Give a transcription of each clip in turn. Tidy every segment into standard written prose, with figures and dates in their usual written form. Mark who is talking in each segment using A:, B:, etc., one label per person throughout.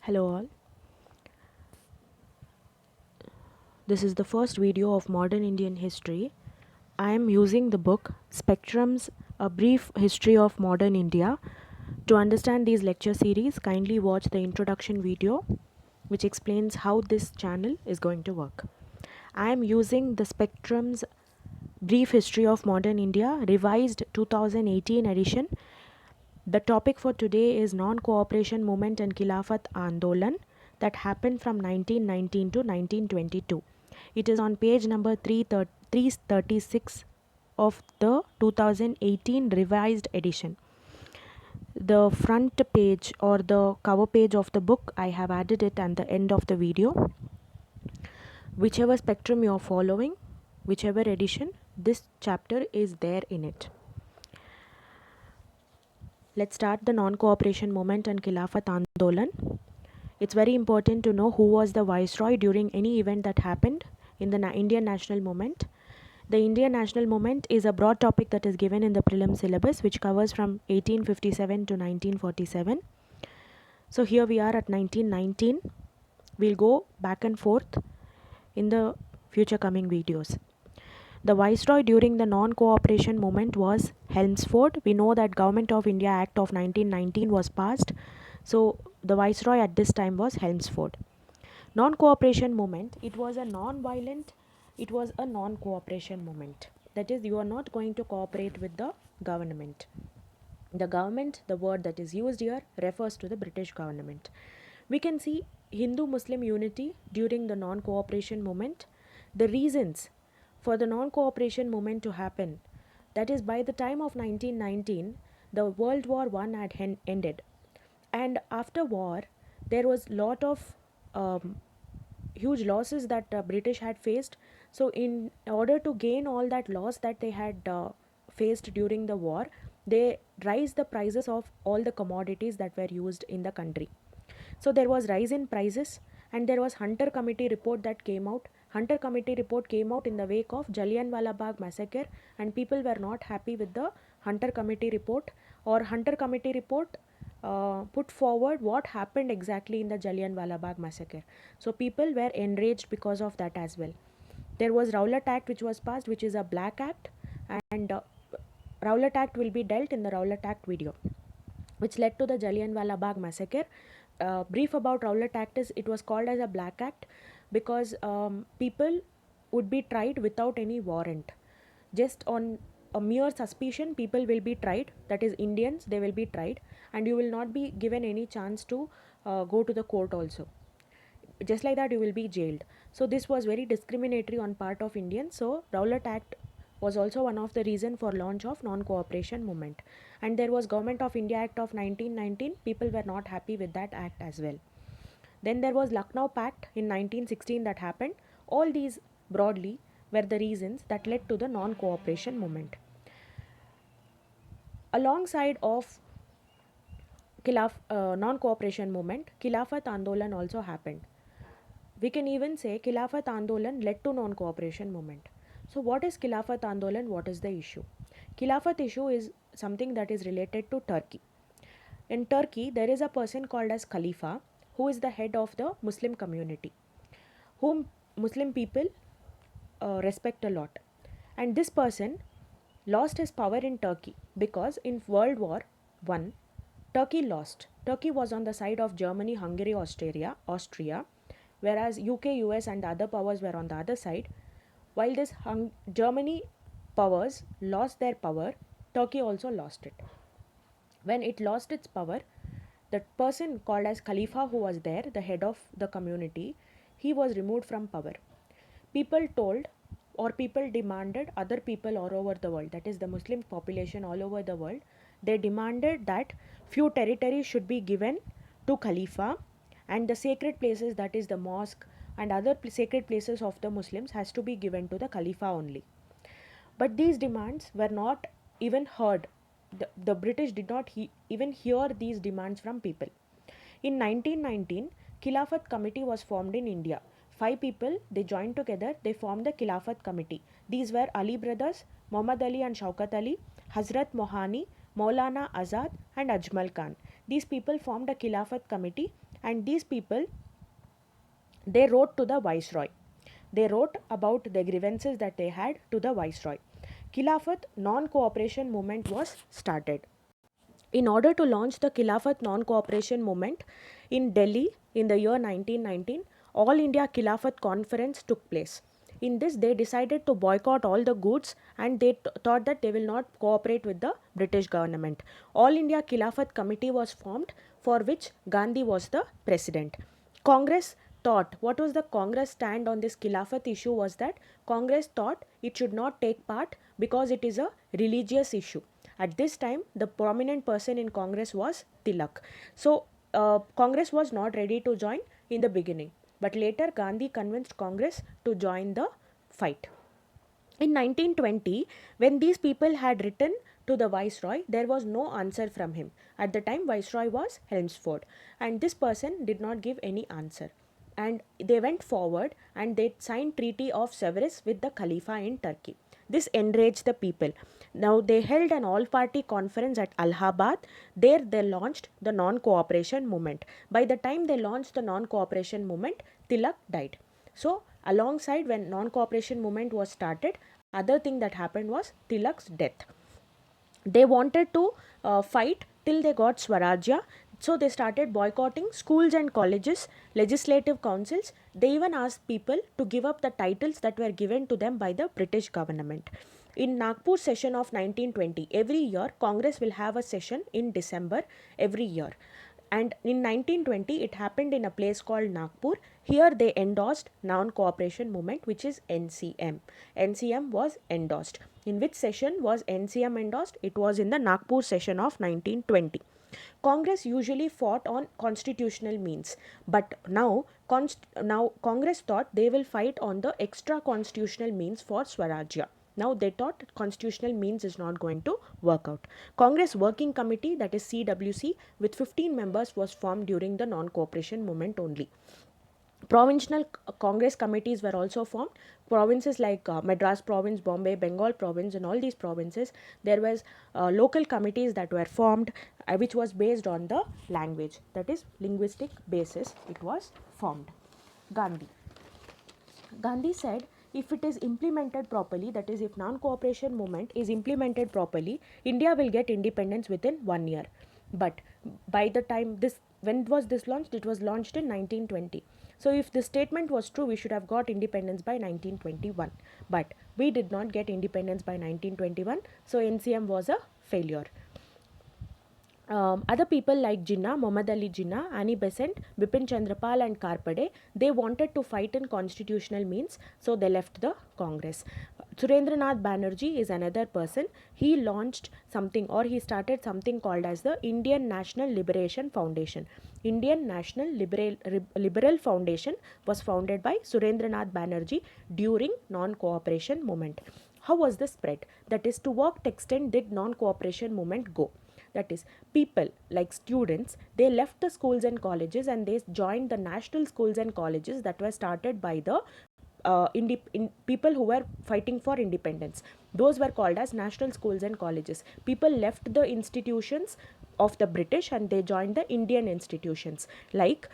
A: Hello all. This is the first video of modern Indian history. I am using the book Spectrum's A Brief History of Modern India. To understand these lecture series, kindly watch the introduction video which explains how this channel is going to work. I am using the Spectrum's Brief History of Modern India revised 2018 edition. The topic for today is non-cooperation movement and Khilafat Andolan that happened from 1919 to 1922. It is on page number 336 of the 2018 revised edition. The front page or the cover page of the book, I have added it at the end of the video. Whichever spectrum you are following, whichever edition, this chapter is there in it. Let's start the non-cooperation movement and Khilafat Andolan. It's very important to know who was the viceroy during any event that happened in the Indian national movement. The Indian national movement is a broad topic that is given in the prelim syllabus, which covers from 1857 to 1947. So here we are at 1919. We'll go back and forth in the future coming videos. The viceroy during the non-cooperation movement was Helmsford. We know that Government of India Act of 1919 was passed. So the viceroy at this time was Helmsford. Non-cooperation movement, it was a non-violent, it was a non-cooperation movement. That is, you are not going to cooperate with the government. The government, the word that is used here, refers to the British government. We can see Hindu-Muslim unity during the non-cooperation movement. The reasons for the non-cooperation movement to happen, that is, by the time of 1919, the World War I had ended. And after war, there was lot of huge losses that British had faced. So in order to gain all that loss that they had faced during the war, they raised the prices of all the commodities that were used in the country. So there was rise in prices, and there was Hunter Committee report that came out. Hunter Committee report came out in the wake of Jallianwala Bagh massacre, and people were not happy with the Hunter Committee report. Or Hunter Committee report put forward what happened exactly in the Jallianwala Bagh massacre. So people were enraged because of that as well. There was Rowlatt Act which was passed, which is a black act, and Rowlatt Act will be dealt in the Rowlatt Act video, which led to the Jallianwala Bagh massacre. Brief about Rowlatt Act is it was called as a black act because people would be tried without any warrant. Just on a mere suspicion, people will be tried, that is Indians, they will be tried, and you will not be given any chance to go to the court also. Just like that, you will be jailed. So this was very discriminatory on part of Indians. So Rowlatt Act was also one of the reason for launch of non-cooperation movement. And there was Government of India Act of 1919. People were not happy with that act as well. Then there was Lucknow Pact in 1916 that happened. All these broadly were the reasons that led to the non-cooperation movement. Alongside of non-cooperation movement, Khilafat Andolan also happened. We can even say Khilafat Andolan led to non-cooperation movement. So what is Khilafat Andolan? What is the issue? Khilafat issue is something that is related to Turkey. In Turkey, there is a person called as Khalifa who is the head of the Muslim community, whom Muslim people respect a lot. And this person lost his power in Turkey because in World War I, Turkey lost. Turkey was on the side of Germany, Hungary, Austria, whereas UK, US, and the other powers were on the other side. While this Germany powers lost their power, Turkey also lost it. When it lost its power, the person called as Khalifa, who was there, the head of the community, he was removed from power. People told or people demanded, other people all over the world, that is the Muslim population all over the world, they demanded that few territories should be given to Khalifa, and the sacred places, that is the mosque and other sacred places of the Muslims, has to be given to the Khalifa only. But these demands were not even heard. The British did not even hear these demands from people. In 1919, Khilafat Committee was formed in India. 5 people, they joined together, they formed the Khilafat Committee. These were Ali brothers, Muhammad Ali and Shaukat Ali, Hazrat Mohani, Maulana Azad and Ajmal Khan. These people formed a Khilafat Committee, and these people, they wrote to the viceroy. They wrote about the grievances that they had to the viceroy. Khilafat non-cooperation movement was started. In order to launch the Khilafat non-cooperation movement in Delhi in the year 1919, All India Khilafat Conference took place. In this, they decided to boycott all the goods, and they thought that they will not cooperate with the British government. All India Khilafat Committee was formed, for which Gandhi was the president. Congress thought, what was the Congress stand on this Khilafat issue was that Congress thought it should not take part because it is a religious issue. At this time, the prominent person in Congress was Tilak. So, Congress was not ready to join in the beginning, but later Gandhi convinced Congress to join the fight. In 1920, when these people had written to the viceroy, there was no answer from him. At the time, viceroy was Helmsford, and this person did not give any answer. And they went forward and they signed Treaty of Sevres with the Khalifa in Turkey. This enraged the people. Now they held an all-party conference at Allahabad. There they launched the non-cooperation movement. By the time they launched the non-cooperation movement, Tilak died. So alongside when non-cooperation movement was started, other thing that happened was Tilak's death. They wanted to fight till they got Swarajya. So they started boycotting schools and colleges, legislative councils. They even asked people to give up the titles that were given to them by the British government. In Nagpur session of 1920, every year Congress will have a session in December every year. And in 1920, it happened in a place called Nagpur. Here they endorsed Non-Cooperation Movement, which is NCM. NCM was endorsed. In which session was NCM endorsed? It was in the Nagpur session of 1920. Congress usually fought on constitutional means, but now Congress thought they will fight on the extra constitutional means for Swarajya. Now they thought constitutional means is not going to work out. Congress Working Committee, that is CWC, with 15 members was formed during the non-cooperation movement only. Provincial Congress committees were also formed. Provinces like Madras province, Bombay, Bengal province, and all these provinces, there was local committees that were formed, which was based on the language, that is linguistic basis it was formed. Gandhi said, if it is implemented properly, that is if non-cooperation movement is implemented properly, India will get independence within 1 year. But by the time when was this launched? It was launched in 1920. So if this statement was true, we should have got independence by 1921. But we did not get independence by 1921. So NCM was a failure. Other people like Jinnah, Muhammad Ali Jinnah, Annie Besant, Bipin Chandrapal and Karpade, they wanted to fight in constitutional means, so they left the Congress. Surendranath Banerjee is another person. He launched something, or he started something called as the Indian National Liberation Foundation. Indian National Liberal Foundation was founded by Surendranath Banerjee during non-cooperation movement. How was the spread? That is, to what extent did non-cooperation movement go? That is, people like students, they left the schools and colleges and they joined the national schools and colleges that were started by the people who were fighting for independence. Those were called as national schools and colleges. People left the institutions of the British and they joined the Indian institutions like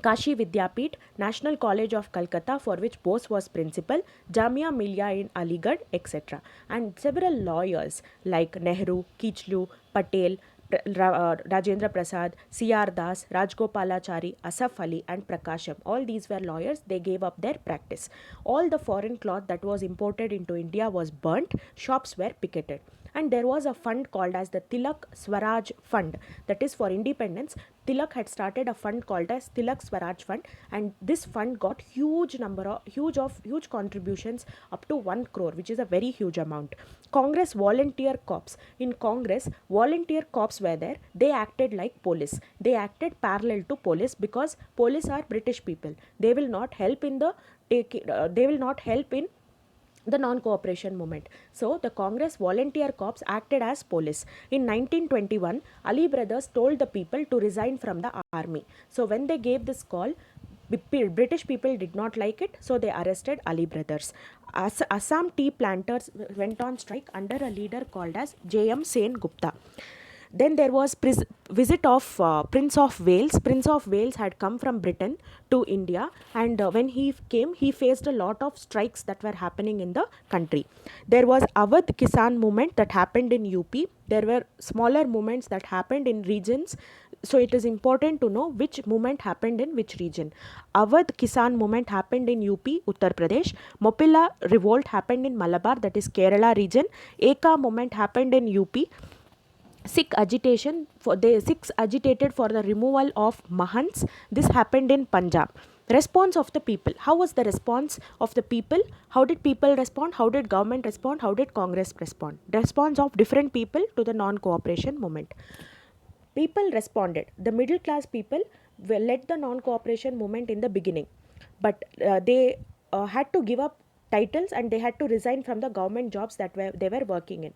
A: Kashi Vidyapeeth, National College of Calcutta, for which Bose was principal, Jamia Millia in Aligarh, etc. And several lawyers like Nehru, Kichlu, Patel, Rajendra Prasad, C.R. Das, Rajgopalachari, Asaf Ali and Prakasham. All these were lawyers. They gave up their practice. All the foreign cloth that was imported into India was burnt. Shops were picketed. And there was a fund called as the Tilak Swaraj Fund, that is for independence. Tilak had started a fund called as Tilak Swaraj Fund, and this fund got huge contributions up to 1 crore, which is a very huge amount. Congress Volunteer Corps. In Congress, volunteer corps were there. They acted like police. They acted parallel to police because police are British people. They will not help in the non-cooperation movement. So the Congress Volunteer Corps acted as police. In 1921, Ali brothers told the people to resign from the army. So when they gave this call, British people did not like it, so they arrested Ali brothers. Assam tea planters went on strike under a leader called as J.M. Sen Gupta. Then there was visit of Prince of Wales. Prince of Wales had come from Britain to India, and when he came, he faced a lot of strikes that were happening in the country. There was Awadh Kisan movement that happened in UP. There were smaller movements that happened in regions, so it is important to know which movement happened in which region. Awadh Kisan movement happened in UP, Uttar Pradesh. Mopilla revolt happened in Malabar, that is Kerala region. Eka movement happened in UP. Sikh agitation, for the Sikhs agitated for the removal of Mahants. This happened in Punjab. Response of the people. How was the response of the people? How did people respond? How did government respond? How did Congress respond? Response of different people to the non-cooperation movement. People responded. The middle class people led the non-cooperation movement in the beginning, but they had to give up titles and they had to resign from the government jobs that they were working in.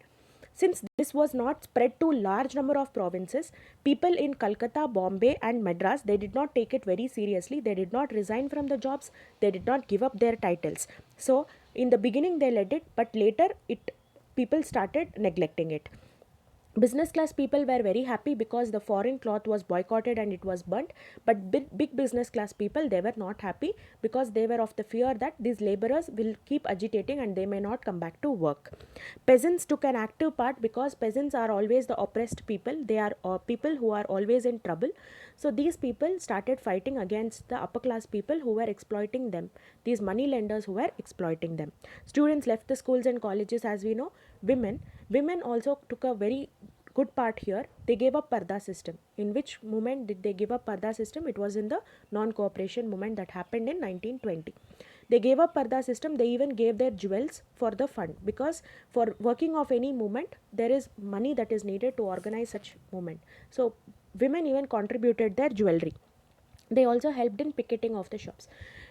A: Since this was not spread to large number of provinces, people in Calcutta, Bombay and Madras, they did not take it very seriously. They did not resign from the jobs. They did not give up their titles. So in the beginning they led it, but later people started neglecting it. Business class people were very happy because the foreign cloth was boycotted and it was burnt, but big business class people, they were not happy because they were of the fear that these laborers will keep agitating and they may not come back to work. Peasants took an active part because peasants are always the oppressed people. They are people who are always in trouble. So these people started fighting against the upper class people who were exploiting them, these money lenders who were exploiting them. Students left the schools and colleges, as we know. Women also took a very good part here. They gave up Parda system. In which movement did they give up Parda system? It was in the non-cooperation movement that happened in 1920. They gave up Parda system. They even gave their jewels for the fund, because for working of any movement there is money that is needed to organize such movement. So women even contributed their jewelry. They also helped in picketing of the shops.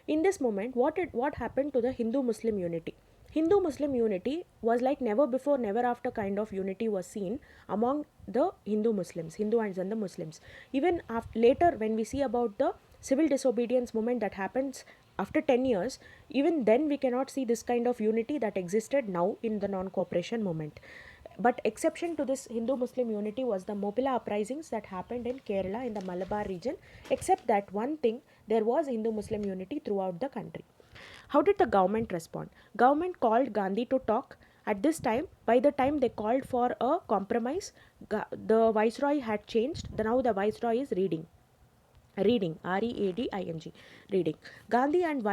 A: In this moment, what happened to the Hindu-Muslim unity? Hindu-Muslim unity was like never before, never after kind of unity was seen among the Hindu and the Muslims. Even later, when we see about the civil disobedience movement that happens after 10 years, even then we cannot see this kind of unity that existed now in the non-cooperation movement. But exception to this Hindu-Muslim unity was the Mopilla uprisings that happened in Kerala, in the Malabar region. Except that one thing, there was Hindu-Muslim unity throughout the country. How did the government respond? Government called Gandhi to talk. At this time, by the time they called for a compromise, the viceroy had changed. Now the viceroy is reading, reading. Reading. Gandhi and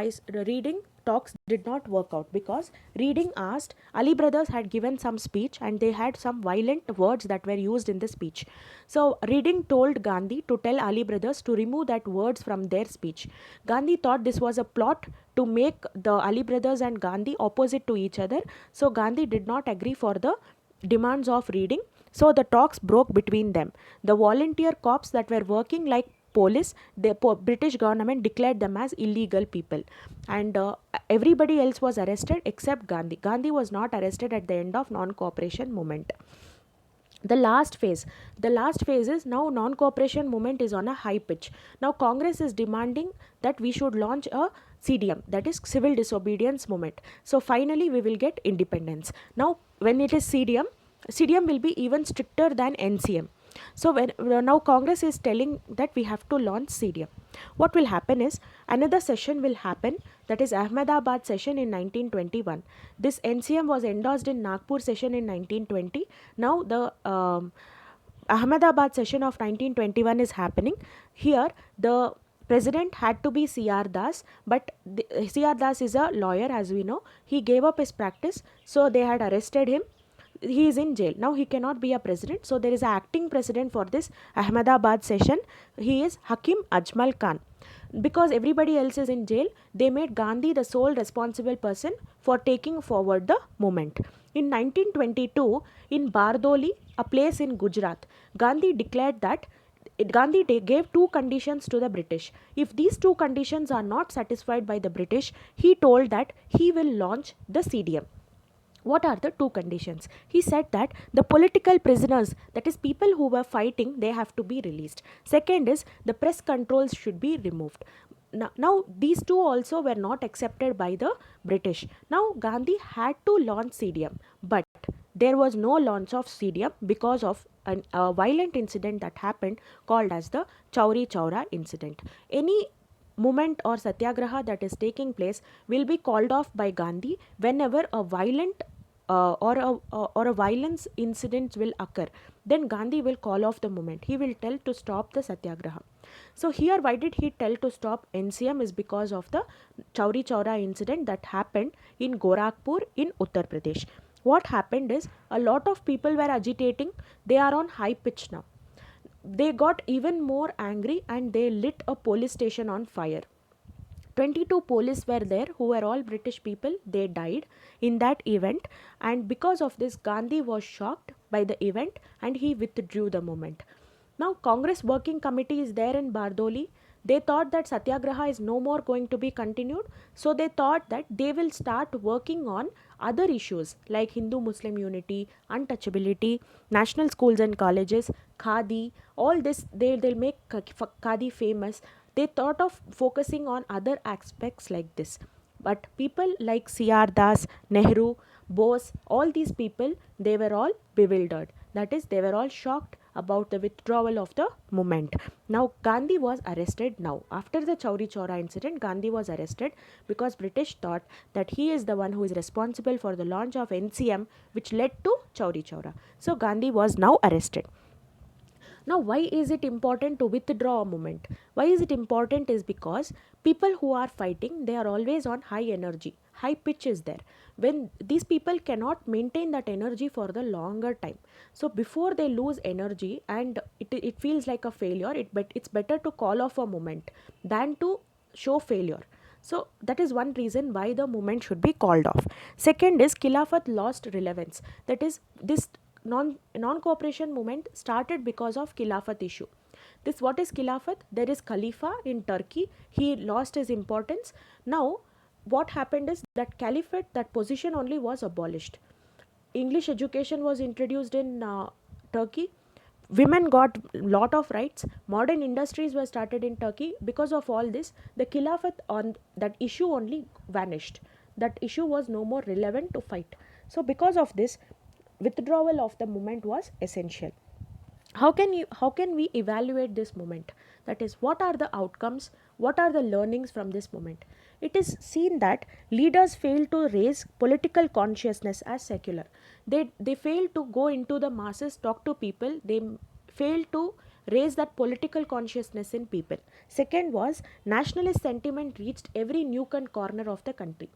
A: reading talks did not work out because reading asked, Ali brothers had given some speech and they had some violent words that were used in the speech. So reading told Gandhi to tell Ali brothers to remove that words from their speech. Gandhi thought this was a plot to make the Ali brothers and Gandhi opposite to each other. So Gandhi did not agree for the demands of reading. So the talks broke between them. The volunteer corps that were working like police, the British government declared them as illegal people, and everybody else was arrested except Gandhi. Gandhi was not arrested at the end of non-cooperation movement. The last phase is now non-cooperation movement is on a high pitch. Now Congress is demanding that we should launch a CDM, that is civil disobedience movement. So finally we will get independence. Now when it is CDM will be even stricter than NCM. So now Congress is telling that we have to launch CDM. What will happen is another session will happen, that is Ahmedabad session in 1921. This NCM was endorsed in Nagpur session in 1920. Now the Ahmedabad session of 1921 is happening. Here the president had to be C.R. Das, but C.R. Das is a lawyer, as we know. He gave up his practice, so they had arrested him. He is in jail. Now he cannot be a president. So there is an acting president for this Ahmedabad session. He is Hakim Ajmal Khan. Because everybody else is in jail, they made Gandhi the sole responsible person for taking forward the movement. In 1922, in Bardoli, a place in Gujarat, Gandhi declared that Gandhi gave two conditions to the British. If these two conditions are not satisfied by the British, he told that he will launch the CDM. What are the two conditions? He said that the political prisoners, that is people who were fighting, they have to be released. Second is the press controls should be removed. Now these two also were not accepted by the British. Now Gandhi had to launch CDM, but there was no launch of CDM because of a violent incident that happened called as the Chauri Chaura incident. Any movement or satyagraha that is taking place will be called off by Gandhi whenever a violent or a violence incident will occur. Then Gandhi will call off the movement. He will tell to stop the satyagraha. So here, why did he tell to stop NCM is because of the Chauri Chaura incident that happened in Gorakhpur in Uttar Pradesh. What happened is a lot of people were agitating. They are on high pitch now. They got even more angry and they lit a police station on fire. 22 police were there who were all British people. They died in that event, and because of this, Gandhi was shocked by the event and he withdrew the movement. Now, Congress Working Committee is there in Bardoli. They thought that Satyagraha is no more going to be continued, so they thought that they will start working on other issues like Hindu Muslim unity, untouchability, national schools and colleges, Khadi, all this. They'll make Khadi famous. They thought of focusing on other aspects like this. But people like C.R. Das, Nehru, Bose, all these people, they were all bewildered. That is, they were all shocked about the withdrawal of the movement. Now, Gandhi was arrested now. After the Chauri Chaura incident, Gandhi was arrested because British thought that he is the one who is responsible for the launch of NCM, which led to Chauri Chaura. So, Gandhi was now arrested. Now, why is it important to withdraw a movement? Why is it important is because people who are fighting, they are always on high energy. High pitch is there. When these people cannot maintain that energy for the longer time. So before they lose energy and it feels like a failure, it's better to call off a movement than to show failure. So that is one reason why the movement should be called off. Second is Khilafat lost relevance. That is, this non-cooperation movement started because of Khilafat issue. This, what is Khilafat? There is Khalifa in Turkey. He lost his importance. Now, what happened is that caliphate, that position only was abolished. English education was introduced in Turkey. Women got lot of rights. Modern industries were started in Turkey. Because of all this, the Khilafat on that issue only vanished. That issue was no more relevant to fight. So because of this, withdrawal of the movement was essential. How can we evaluate this movement? That is, what are the outcomes, what are the learnings from this movement? It is seen that leaders fail to raise political consciousness as secular. They fail to go into the masses, talk to people. They fail to raise that political consciousness in people. Second was, nationalist sentiment reached every nook and corner of the country.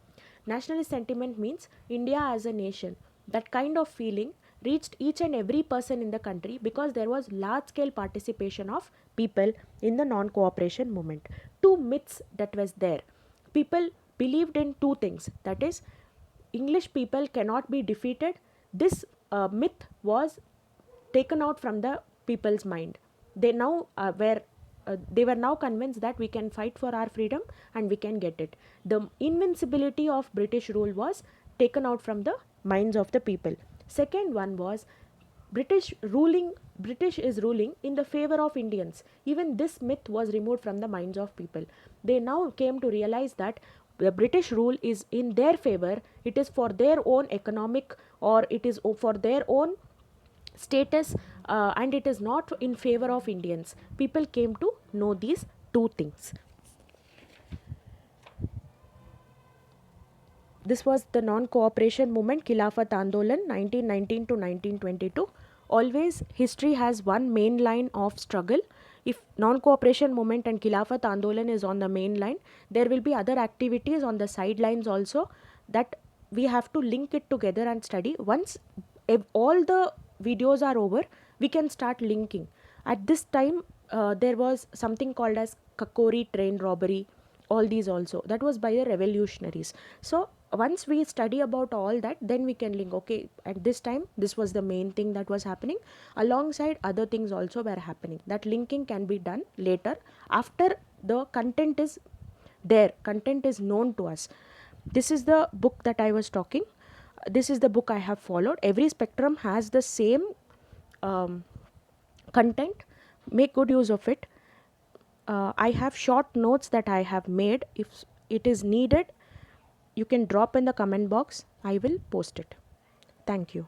A: Nationalist sentiment means India as a nation. That kind of feeling reached each and every person in the country because there was large scale participation of people in the non-cooperation movement. Two myths that was there. People believed in two things. That is, English people cannot be defeated. This myth was taken out from the people's mind. They were now convinced that we can fight for our freedom and we can get it. The invincibility of British rule was taken out from the minds of the people. Second one was, British is ruling in the favor of Indians. Even this myth was removed from the minds of people. They now came to realize that the British rule is in their favor. It is for their own economic, or it is for their own status, and it is not in favor of Indians. People came to know these two things. This was the non-cooperation movement, Khilafat Andolan, 1919 to 1922. Always history has one main line of struggle. If non-cooperation movement and Khilafat Andolan is on the main line, there will be other activities on the sidelines also that we have to link it together and study. Once all the videos are over, we can start linking. At this time, there was something called as Kakori train robbery, all these also. That was by the revolutionaries. So once we study about all that, then we can link, okay, at this time this was the main thing that was happening, alongside other things also were happening. That linking can be done later after the content is there, content is known to us. This is the book that I was talking. This is the book I have followed. Every spectrum has the same content. Make good use of it. I have short notes that I have made. If it is needed, you can drop in the comment box. I will post it. Thank you.